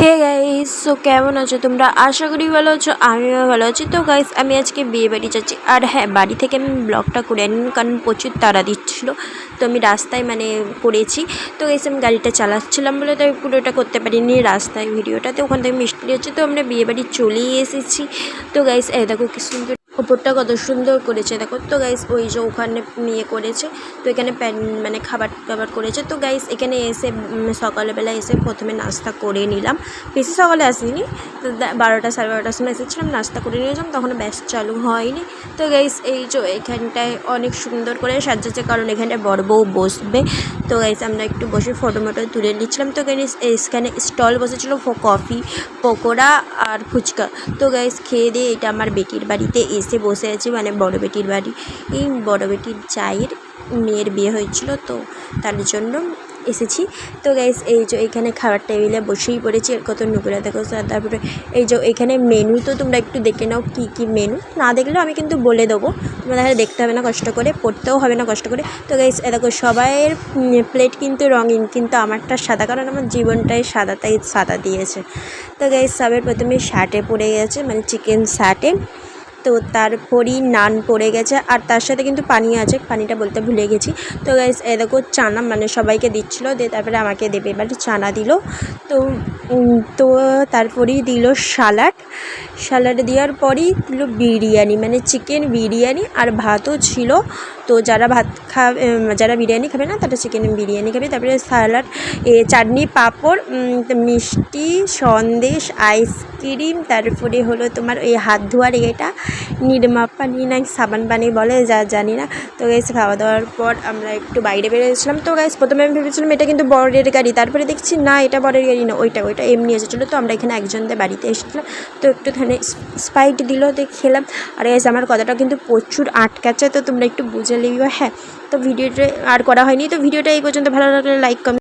Hey guys, so কেমন আছো তোমরা? আশা করি ভালো আছো, আমিও ভালো আছি। তো গাইস, আমি আজকে বিয়ে বাড়ি যাচ্ছি। আর হ্যাঁ, বাড়ি থেকে আমি ব্লগটা করে আনিনি, কারণ প্রচুর তাড়া দিচ্ছিলো। তো আমি রাস্তায় করেছি। তো গাইস, আমি গাড়িটা চালাচ্ছিলাম বলে তাই পুরোটা করতে পারিনি রাস্তায় ভিডিওটাতে। ওখান থেকে মিষ্টি হচ্ছে, তো আমরা বিয়ে বাড়ি চলেই এসেছি। তো গাইস, দেখো কি সুন্দর ওপরটা কত সুন্দর করেছে দেখো। তো গাইস, ওই যে ওখানে করেছে। তো এখানে খাবার টাবার করেছে। তো গাইস, এখানে এসে সকালবেলা এসে প্রথমে নাস্তা করে নিলাম। বেশি সকালে আসিনি, তো 12টা সাড়ে 12টার সময় এসেছিলাম, নাস্তা করে নিয়েছিলাম, তখন ব্যাস চালু হয়নি। তো গাইস, এই যে এখানটায় অনেক সুন্দর করে সাজিয়েছে, কারণ এখানটায় বড় বউ বসবে। তো গাইস, আমরা একটু বসে ফটো মটো তুলে নিচ্ছিলাম। তো গাইস, এখানে স্টল বসেছিল কফি, পকোড়া আর ফুচকা। তো গাইস, খেয়ে দিয়ে এটা আমার বেটির বাড়িতে এসে বসে আছি, বড় বেটির বাড়ি। এই বড় বেটির চায়ের মেয়ের বিয়ে হয়েছিল, তো তার জন্য এসেছি। তো গাইস, এই যে এখানে খাবার টেবিলে বসেই পড়েছি। আর কত নুকুরা দেখো। তারপরে এই যে এখানে মেনু, তো তোমরা একটু দেখে নাও কী কী মেনু। না দেখলেও আমি কিন্তু বলে দেবো, তোমরা দেখতে হবে না কষ্ট করে, পড়তেও হবে না কষ্ট করে। তো গাইস, দেখো সবাইয়ের প্লেট কিন্তু রঙিন, কিন্তু আমারটা সাদা, কারণ আমার জীবনটাই সাদা, তাই সাদা দিয়েছে। তো গাইস, সবের প্রথমে শার্টে পড়ে গেছে, চিকেন শার্টে। তো তারপরই নান পড়ে গেছে, আর তার সাথে কিন্তু পানি আছে, পানিটা বলতে ভুলে গেছি। তো গাইস, দেখো চানা সবাইকে দিচ্ছিলো, দিয়ে তারপরে আমাকে দেবে, এবার চানা দিল। তো তো তারপরেই দিল স্যালাড দেওয়ার পরেই দিল বিরিয়ানি, চিকেন বিরিয়ানি, আর ভাতও ছিল। তো যারা যারা বিরিয়ানি খাবে না, তারা চিকেন বিরিয়ানি খাবে। তারপরে স্যালাড, চাটনি, পাঁপড়, মিষ্টি, সন্দেশ, আইসক্রিম, তারপরে হলো তোমার এই হাত ধোয়ার এটা নিরমা পানি না সাবান পানি বলে, যা জানি না। তো গাইস, খাওয়া দাওয়ার পর আমরা একটু বাইরে বেরিয়েছিলাম। তো গাইস, প্রথমে আমি ভেবেছিলাম এটা কিন্তু বরের গাড়ি, তারপরে দেখছি না, এটা বরের গাড়ি না, ওইটা এমনি এসেছিলো। তো আমরা এখানে একজনদের বাড়িতে এসেছিলাম। তো একটুখানি স্প্রাইট দিল, দিয়ে খেলাম। আর গাইস, আমার কথাটা কিন্তু প্রচুর আটকাচ্ছে, তো তোমরা একটু বুঝে নিও। হ্যাঁ, তো ভিডিওটা আর করা হয়নি। তো ভিডিওটা এই পর্যন্ত ভালো লাগলে লাইক, কমেন্ট।